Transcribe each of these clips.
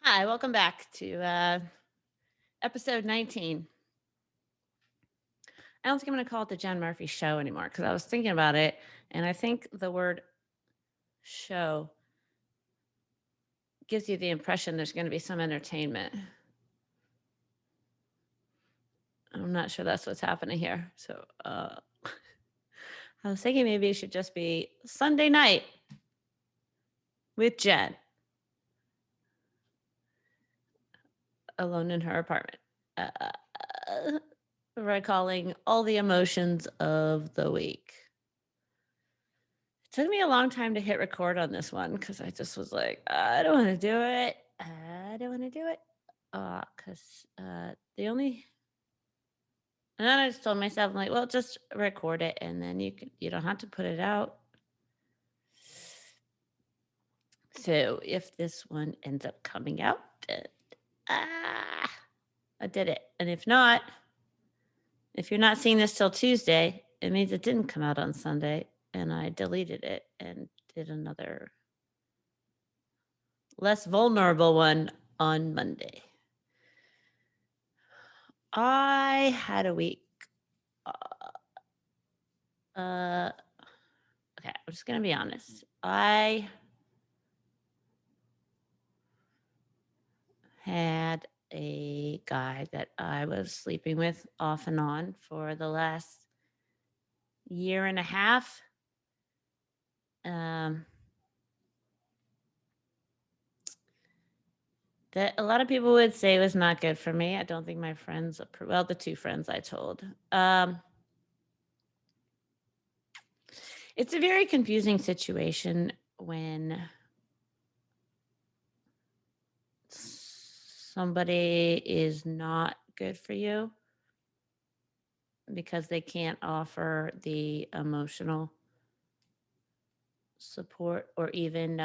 Hi, welcome back to episode 19. I don't think I'm going to call it the Jen Murphy show anymore because I was thinking about it. And I think the word show gives you the impression there's going to be some entertainment. I'm not sure that's what's happening here. So I was thinking maybe it should just be Sunday night with Jen alone in her apartment, uh, recalling all the emotions of the week. It took me a long time to hit record on this one because I just was like, I don't want to do it. I don't want to do it. Because the only, and then I just told myself, I'm like, well, just record it and then you don't have to put it out. So if this one ends up coming out, ah, I did it. And if not, if you're not seeing this till Tuesday, it means it didn't come out on Sunday and I deleted it and did another less vulnerable one on Monday. I had a week. Uh, okay, I'm just gonna be honest. I had a guy that I was sleeping with off and on for the last year and a half. Um, that a lot of people would say was not good for me. I don't think my friends, well, the two friends I told. It's a very confusing situation when somebody is not good for you because they can't offer the emotional support or even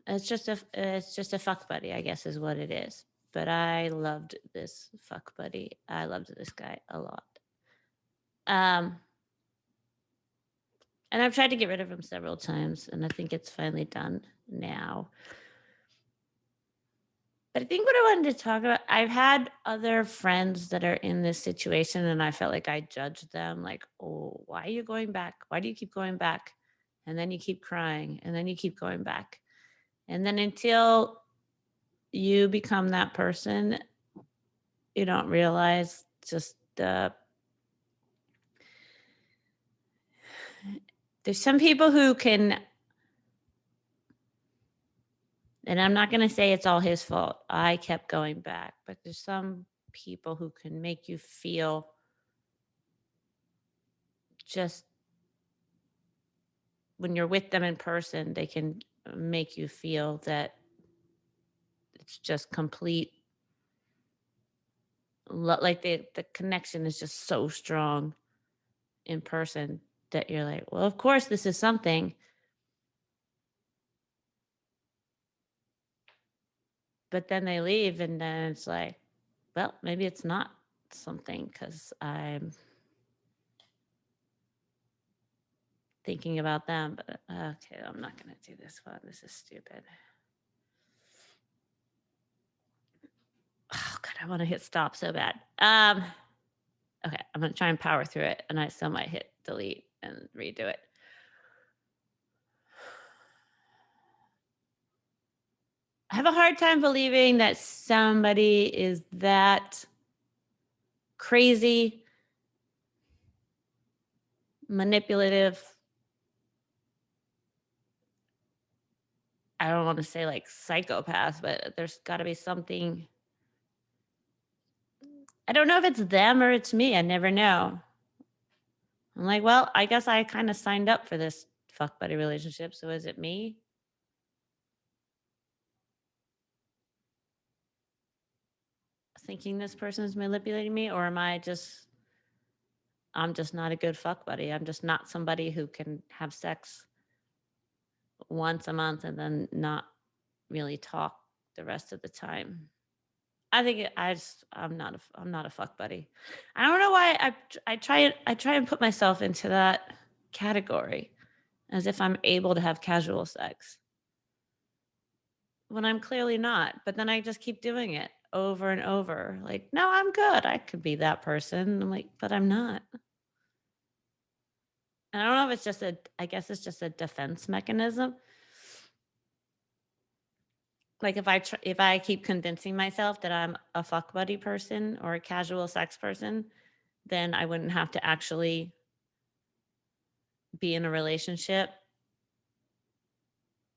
it's just a fuck buddy, I guess is what it is. But I loved this fuck buddy. I loved this guy a lot. Um and I've tried to get rid of him several times and I think it's finally done now. But I think what I wanted to talk about, I've had other friends that are in this situation and I felt like I judged them like, "Oh, why are you going back? Why do you keep going back?" And then you keep crying and then you keep going back. And then until you become that person, you don't realize just there's some people who can, and I'm not going to say it's all his fault. I kept going back, but there's some people who can make you feel just when you're with them in person, they can make you feel that it's just complete, like the connection is just so strong in person that you're like, well, of course, this is something. But then they leave, and then it's like, well, maybe it's not something because I'm thinking about them. But okay, I'm not going to do this one. This is stupid. Oh, God, I want to hit stop so bad. Okay, I'm going to try and power through it, and I still might hit delete and redo it. I have a hard time believing that somebody is that crazy, manipulative. I don't want to say like psychopath, but there's got to be something. I don't know if it's them or it's me. I never know. I'm like, well, I guess I kind of signed up for this fuck buddy relationship. So is it me thinking this person is manipulating me, or I'm just not a good fuck buddy. I'm just not somebody who can have sex once a month and then not really talk the rest of the time. I think I'm not a fuck buddy. I don't know why I try and put myself into that category as if I'm able to have casual sex when I'm clearly not. But then I just keep doing it over and over. Like, no, I'm good. I could be that person. I'm like, but I'm not. And I don't know if it's just I guess it's just a defense mechanism. Like if I keep convincing myself that I'm a fuck buddy person or a casual sex person, then I wouldn't have to actually be in a relationship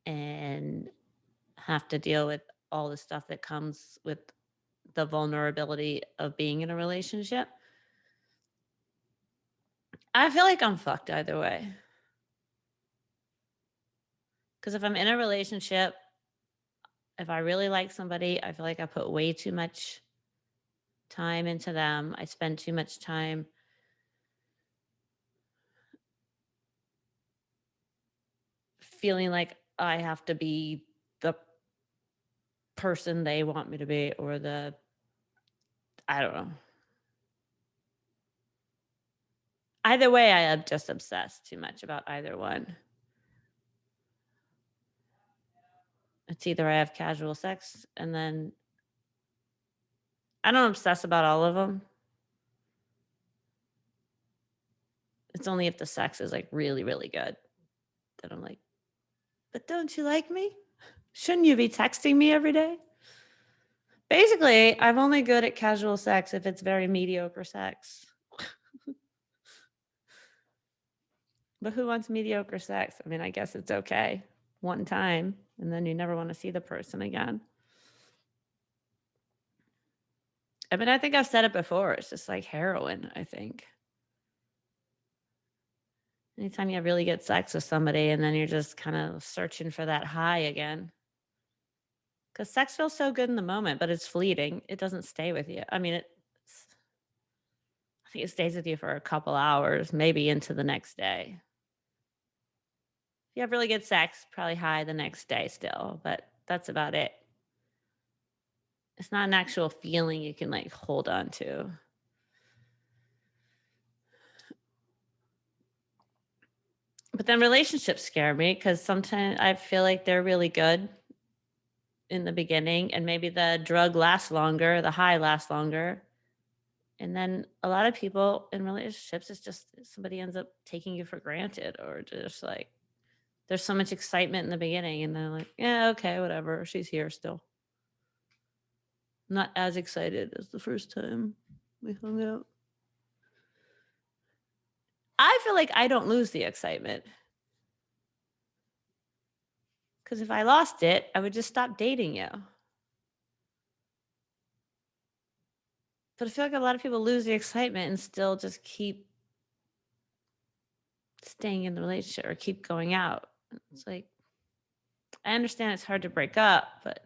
and have to deal with all the stuff that comes with the vulnerability of being in a relationship. I feel like I'm fucked either way. Because if I'm in a relationship, if I really like somebody, I feel like I put way too much time into them. I spend too much time feeling like I have to be the person they want me to be or I don't know. Either way, I am just obsessed too much about either one. It's either I have casual sex and then I don't obsess about all of them. It's only if the sex is like really, really good that I'm like, but don't you like me? Shouldn't you be texting me every day? Basically, I'm only good at casual sex if it's very mediocre sex. But who wants mediocre sex? I mean, I guess it's okay one time and then you never want to see the person again. I mean, I think I've said it before. It's just like heroin, I think. Anytime you really get sex with somebody and then you're just kind of searching for that high again. Because sex feels so good in the moment, but it's fleeting. It doesn't stay with you. I mean, I think it stays with you for a couple hours, maybe into the next day. If you have really good sex, probably high the next day still, but that's about it. It's not an actual feeling you can like hold on to. But then relationships scare me because sometimes I feel like they're really good in the beginning and maybe the drug lasts longer, the high lasts longer. And then a lot of people in relationships, it's just somebody ends up taking you for granted or just like there's so much excitement in the beginning and they're like, yeah, okay, whatever. She's here still. I'm not as excited as the first time we hung out. I feel like I don't lose the excitement. Because if I lost it, I would just stop dating you. But I feel like a lot of people lose the excitement and still just keep staying in the relationship or keep going out. It's like, I understand it's hard to break up, but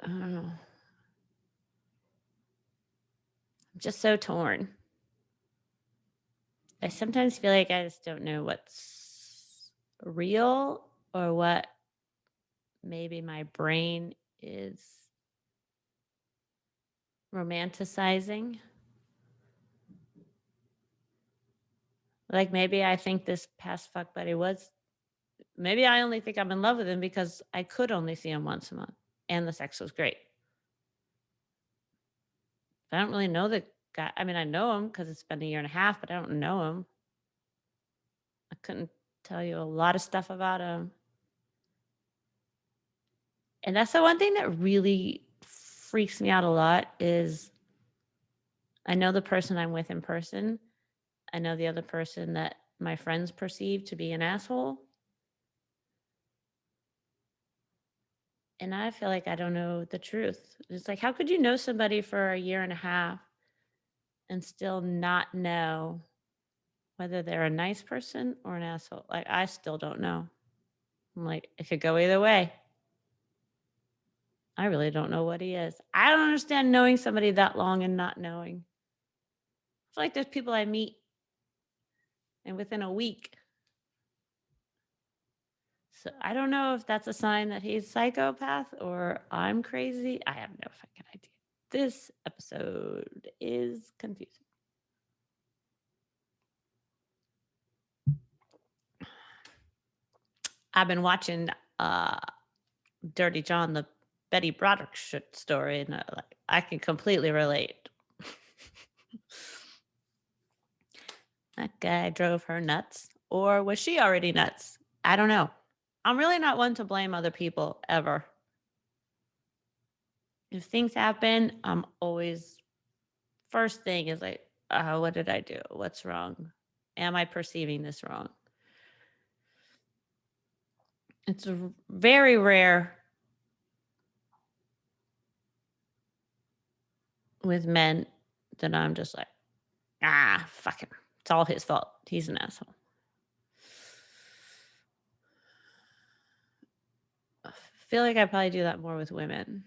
I don't know. I'm just so torn. I sometimes feel like I just don't know what's real or what maybe my brain is romanticizing. Like maybe I think this past fuck buddy was, maybe I only think I'm in love with him because I could only see him once a month and the sex was great. I don't really know the guy. I mean, I know him because it's been a year and a half, but I don't know him. I couldn't tell you a lot of stuff about him. And that's the one thing that really freaks me out a lot is I know the person I'm with in person. I know the other person that my friends perceive to be an asshole. And I feel like I don't know the truth. It's like, how could you know somebody for a year and a half and still not know whether they're a nice person or an asshole? Like, I still don't know. I'm like, it could go either way. I really don't know what he is. I don't understand knowing somebody that long and not knowing. I feel like there's people I meet and within a week. So I don't know if that's a sign that he's psychopath or I'm crazy. I have no fucking idea. This episode is confusing. I've been watching Dirty John, the Betty Broderick story, and like, I can completely relate. That guy drove her nuts, or was she already nuts? I don't know. I'm really not one to blame other people ever. If things happen, I'm always first thing is like, what did I do? What's wrong? Am I perceiving this wrong? It's very rare with men that I'm just like, fuck him. It's all his fault. He's an asshole. I feel like I probably do that more with women.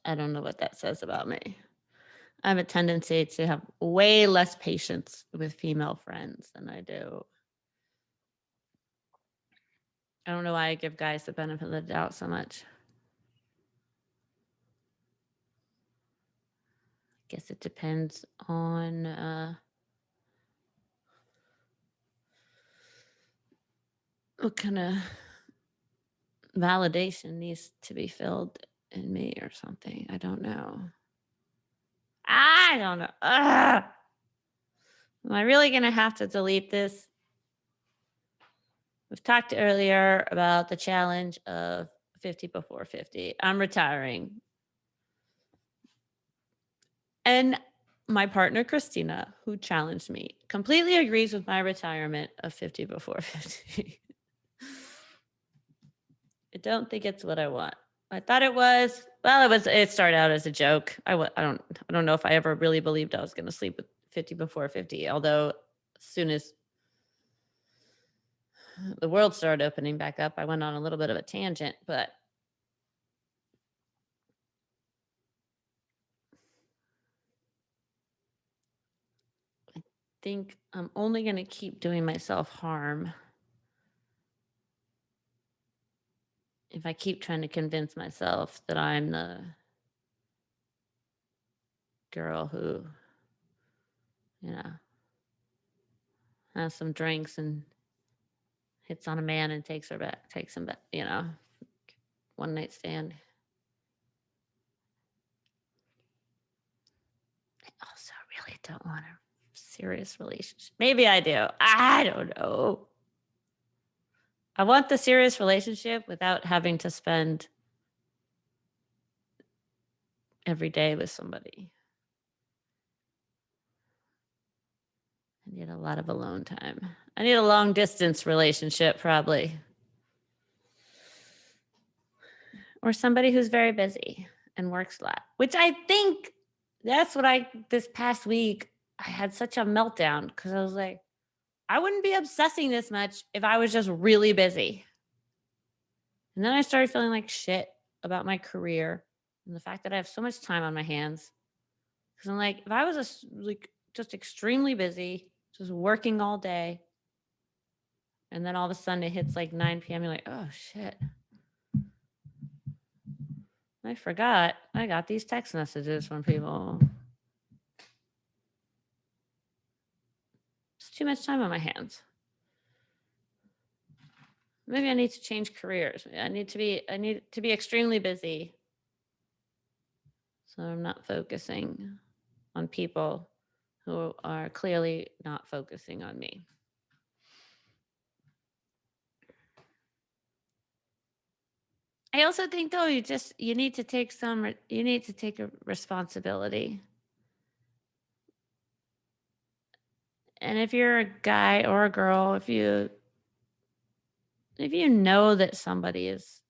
I don't know what that says about me. I have a tendency to have way less patience with female friends than I do. I don't know why I give guys the benefit of the doubt so much. I guess it depends on what kind of validation needs to be filled in me or something. I don't know. I don't know. Ugh. Am I really going to have to delete this? We've talked earlier about the challenge of 50 before 50. I'm retiring. And my partner, Christina, who challenged me, completely agrees with my retirement of 50 before 50. I don't think it's what I want. I thought it was. Well, it started out as a joke. I don't know if I ever really believed I was going to sleep with 50 before 50. Although as soon as the world started opening back up, I went on a little bit of a tangent, but I think I'm only going to keep doing myself harm if I keep trying to convince myself that I'm the girl who, you know, has some drinks and hits on a man and takes him back, one night stand. I also really don't want a serious relationship. Maybe I do. I don't know. I want the serious relationship without having to spend every day with somebody. I need a lot of alone time. I need a long distance relationship, probably. Or somebody who's very busy and works a lot, which I think that's what this past week, I had such a meltdown because I was like, I wouldn't be obsessing this much if I was just really busy. And then I started feeling like shit about my career and the fact that I have so much time on my hands. Because I'm like, if I was just extremely busy, just working all day, and then all of a sudden it hits like 9 p.m., you're like, oh shit. I forgot I got these text messages from people. It's too much time on my hands. Maybe I need to change careers. I need to be extremely busy. So I'm not focusing on people who are clearly not focusing on me. I also think though you need to take a responsibility. And if you're a guy or a girl, if you know that somebody is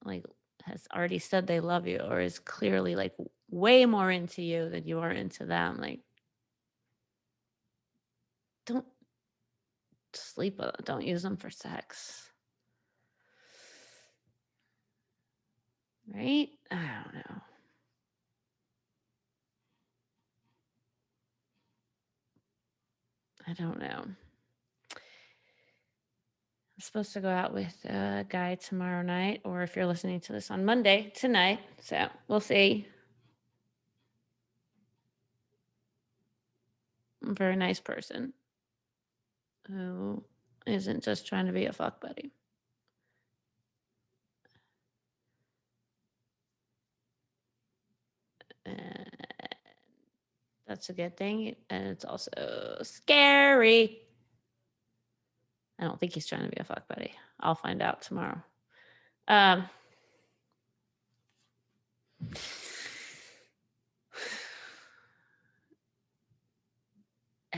like has already said they love you or is clearly like way more into you than you are into them, like don't sleep with them, don't use them for sex. Right? I don't know. I don't know. I'm supposed to go out with a guy tomorrow night, or if you're listening to this on Monday, tonight. So we'll see. a very nice person who isn't just trying to be a fuck buddy. And that's a good thing. And it's also scary. I don't think he's trying to be a fuck buddy. I'll find out tomorrow. I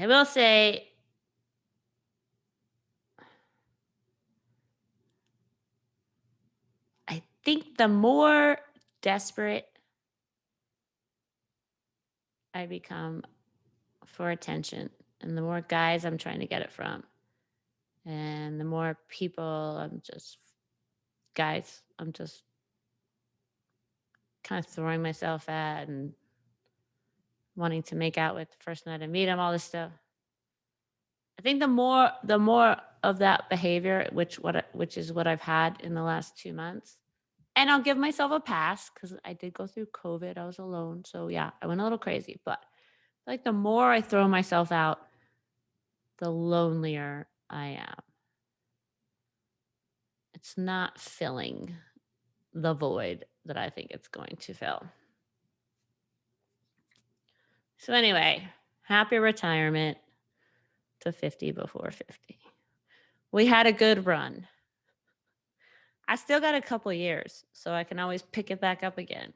will say, I think the more desperate I become for attention and the more guys I'm trying to get it from, and the more people I'm just kind of throwing myself at and wanting to make out with the first night I meet him, all this stuff. I think the more of that behavior, which is what I've had in the last 2 months, and I'll give myself a pass because I did go through COVID. I was alone, so yeah, I went a little crazy. But like the more I throw myself out, the lonelier I am. It's not filling the void that I think it's going to fill. So anyway, happy retirement to 50 before 50. We had a good run. I still got a couple years, so I can always pick it back up again.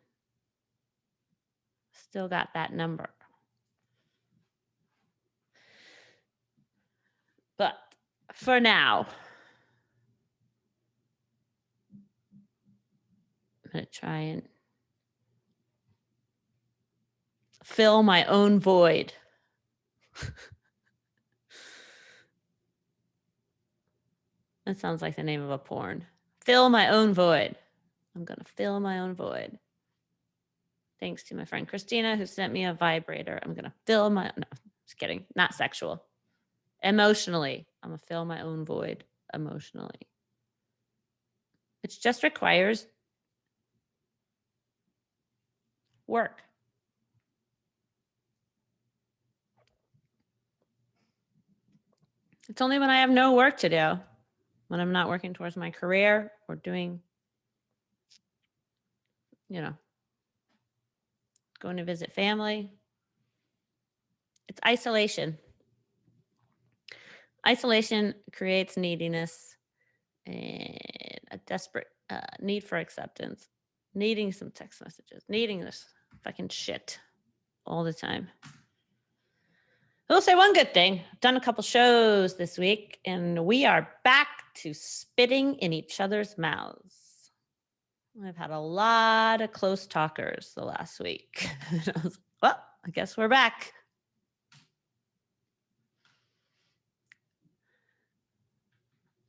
Still got that number. But for now, I'm going to try and fill my own void. That sounds like the name of a porn. Fill my own void. I'm going to fill my own void. Thanks to my friend Christina who sent me a vibrator. I'm going to fill my, no, just kidding. Not sexual. Emotionally. I'm going to fill my own void emotionally. It just requires work. It's only when I have no work to do, when I'm not working towards my career or doing, going to visit family. It's isolation. Isolation creates neediness and a desperate need for acceptance, needing some text messages, needing this fucking shit all the time. I will say one good thing. I've done a couple shows this week, and we are back to spitting in each other's mouths. I've had a lot of close talkers the last week. I was like, well, I guess we're back.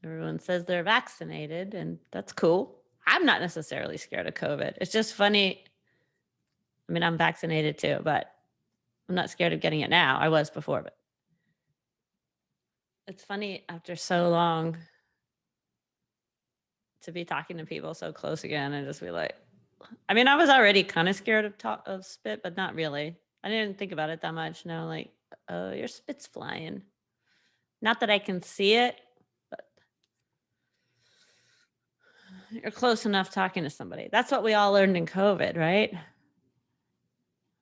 Everyone says they're vaccinated, and that's cool. I'm not necessarily scared of COVID. It's just funny. I mean, I'm vaccinated too, but I'm not scared of getting it now. I was before, but it's funny after so long to be talking to people so close again and just be like, I mean, I was already kind of scared of spit, but not really. I didn't think about it that much. No, like, oh, your spit's flying. Not that I can see it, but you're close enough talking to somebody. That's what we all learned in COVID, right?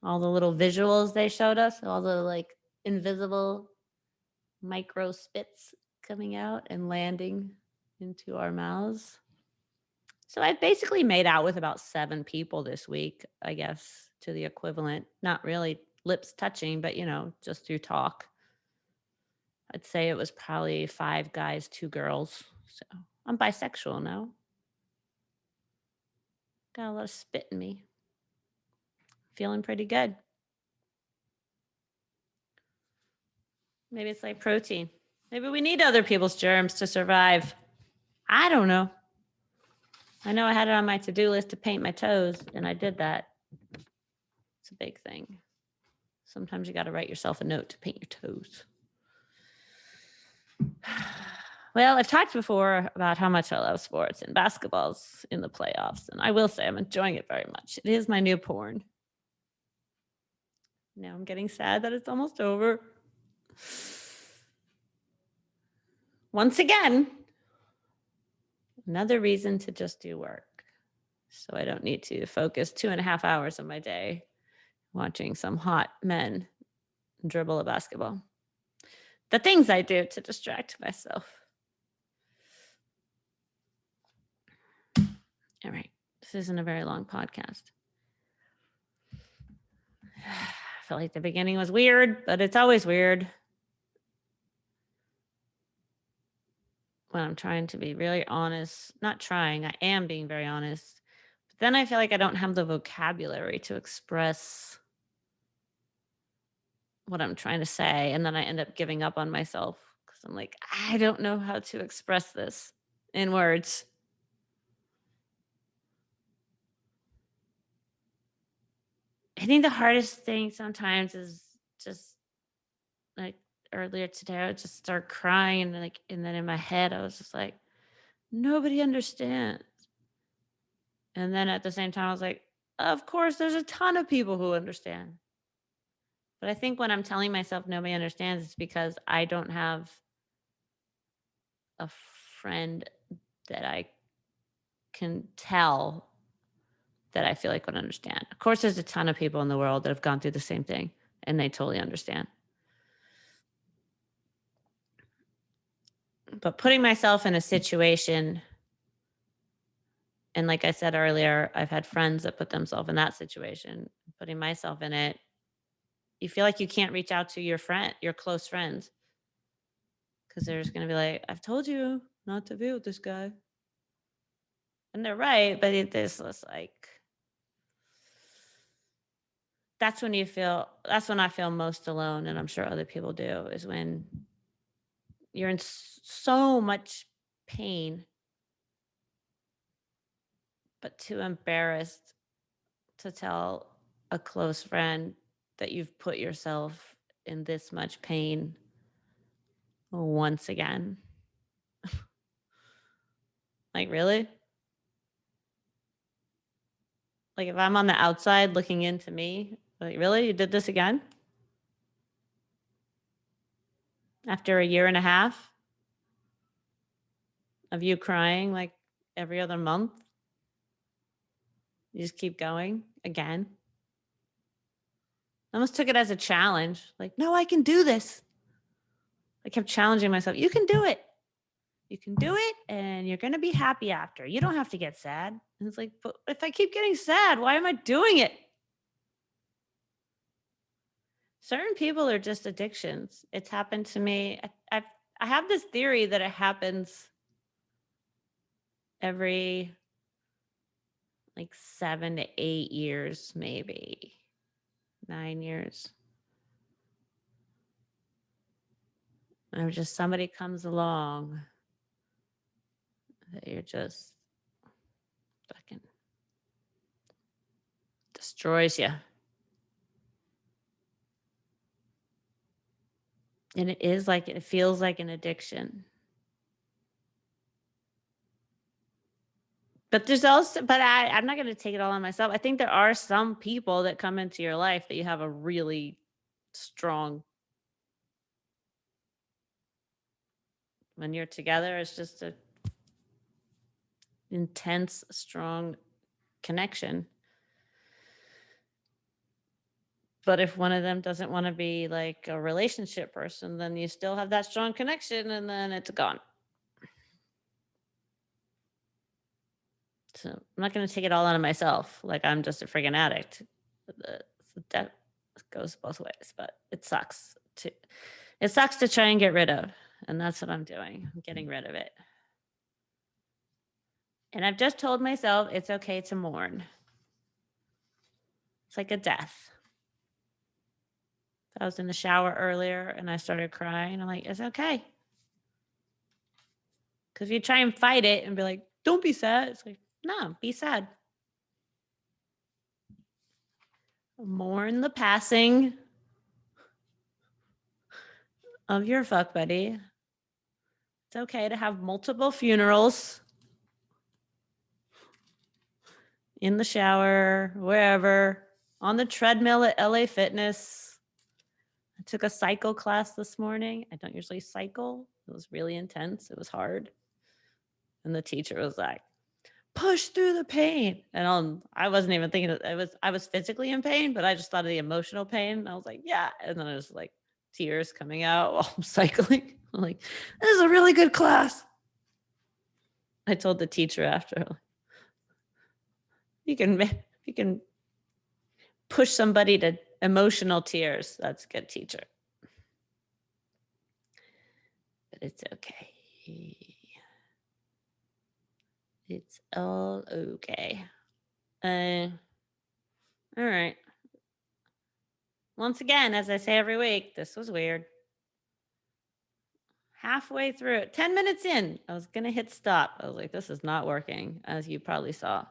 All the little visuals they showed us, all the like invisible micro spits coming out and landing into our mouths. So I basically made out with about 7 people this week, I guess, to the equivalent. Not really lips touching, but, just through talk. I'd say it was probably 5 guys, 2 girls. So I'm bisexual now. Got a lot of spit in me. Feeling pretty good. Maybe it's like protein. Maybe we need other people's germs to survive. I don't know. I know I had it on my to-do list to paint my toes, and I did that. It's a big thing. Sometimes you got to write yourself a note to paint your toes. Well, I've talked before about how much I love sports, and basketball's in the playoffs, and I will say I'm enjoying it very much. It is my new porn. Now I'm getting sad that it's almost over. Once again, another reason to just do work. So I don't need to focus 2.5 hours of my day watching some hot men dribble a basketball. The things I do to distract myself. All right. This isn't a very long podcast. I feel like the beginning was weird, but it's always weird when I'm trying to be really honest. Not trying, I am being very honest. But then I feel like I don't have the vocabulary to express what I'm trying to say. And then I end up giving up on myself because I'm like, I don't know how to express this in words. I think the hardest thing sometimes is just like earlier today, I would just start crying and then in my head, I was just like, nobody understands. And then at the same time, I was like, of course, there's a ton of people who understand. But I think when I'm telling myself nobody understands, it's because I don't have a friend that I can tell that I feel like would understand. Of course, there's a ton of people in the world that have gone through the same thing and they totally understand. But putting myself in a situation, and like I said earlier, I've had friends that put themselves in that situation, putting myself in it, you feel like you can't reach out to your close friends, because they're just going to be like, I've told you not to be with this guy. And they're right, but it's just like, that's when I feel most alone. And I'm sure other people do, is when you're in so much pain, but too embarrassed to tell a close friend that you've put yourself in this much pain once again. Like, really? Like, if I'm on the outside looking into me, like, really? You did this again? After a year and a half of you crying like every other month? You just keep going again? I almost took it as a challenge. Like, no, I can do this. I kept challenging myself. You can do it. You can do it, and you're going to be happy after. You don't have to get sad. And it's like, but if I keep getting sad, why am I doing it? Certain people are just addictions. It's happened to me. I have this theory that it happens every like 7 to 8 years, maybe 9 years. And just somebody comes along that you're just fucking destroys you. And it feels like an addiction. But I'm not going to take it all on myself. I think there are some people that come into your life that you have a really strong, when you're together, it's just a intense, strong connection. But if one of them doesn't want to be like a relationship person, then you still have that strong connection and then it's gone. So I'm not going to take it all on myself. Like I'm just a friggin' addict. That goes both ways, but it sucks to try and get rid of. And that's what I'm doing. I'm getting rid of it. And I've just told myself it's okay to mourn. It's like a death. I was in the shower earlier and I started crying. I'm like, it's okay. Because if you try and fight it and be like, don't be sad, it's like, no, be sad. Mourn the passing of your fuck buddy. It's okay to have multiple funerals in the shower, wherever, on the treadmill at LA Fitness. took a cycle class this morning. I don't usually cycle. It was really intense. It was hard. And the teacher was like, push through the pain. And I wasn't even thinking that I was physically in pain, but I just thought of the emotional pain. And I was like, yeah. And then I was like tears coming out while I'm cycling. I'm like, this is a really good class. I told the teacher after, you can push somebody to emotional tears. That's a good teacher. But it's okay. It's all okay. All right. Once again, as I say every week, this was weird. Halfway through it, 10 minutes in, I was going to hit stop. I was like, this is not working, as you probably saw.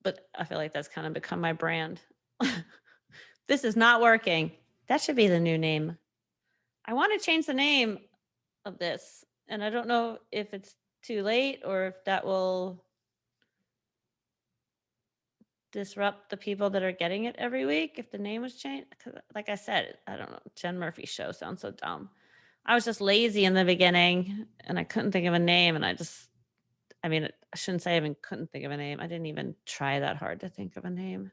But I feel like that's kind of become my brand. This is not working. That should be the new name. I want to change the name of this, and I don't know if it's too late or if that will disrupt the people that are getting it every week if the name was changed. 'Cause like I said, I don't know. Jen Murphy's show sounds so dumb. I was just lazy in the beginning and I couldn't think of a name. And I mean, I shouldn't say I even couldn't think of a name. I didn't even try that hard to think of a name.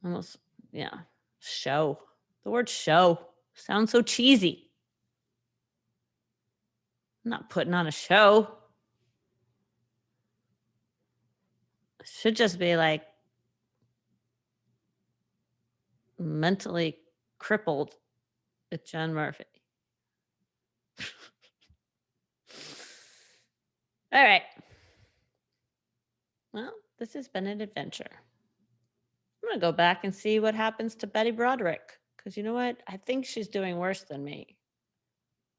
Almost, yeah. Show. The word show sounds so cheesy. I'm not putting on a show. It should just be like mentally crippled with Jen Murphy. All right. Well, this has been an adventure. I'm going to go back and see what happens to Betty Broderick. Because you know what? I think she's doing worse than me.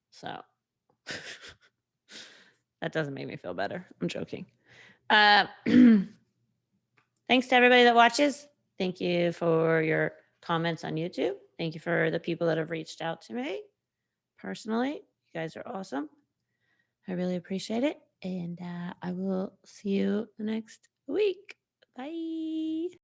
So that doesn't make me feel better. I'm joking. Thanks to everybody that watches. Thank you for your comments on YouTube. Thank you for the people that have reached out to me personally. You guys are awesome. I really appreciate it. And I will see you next week. Bye.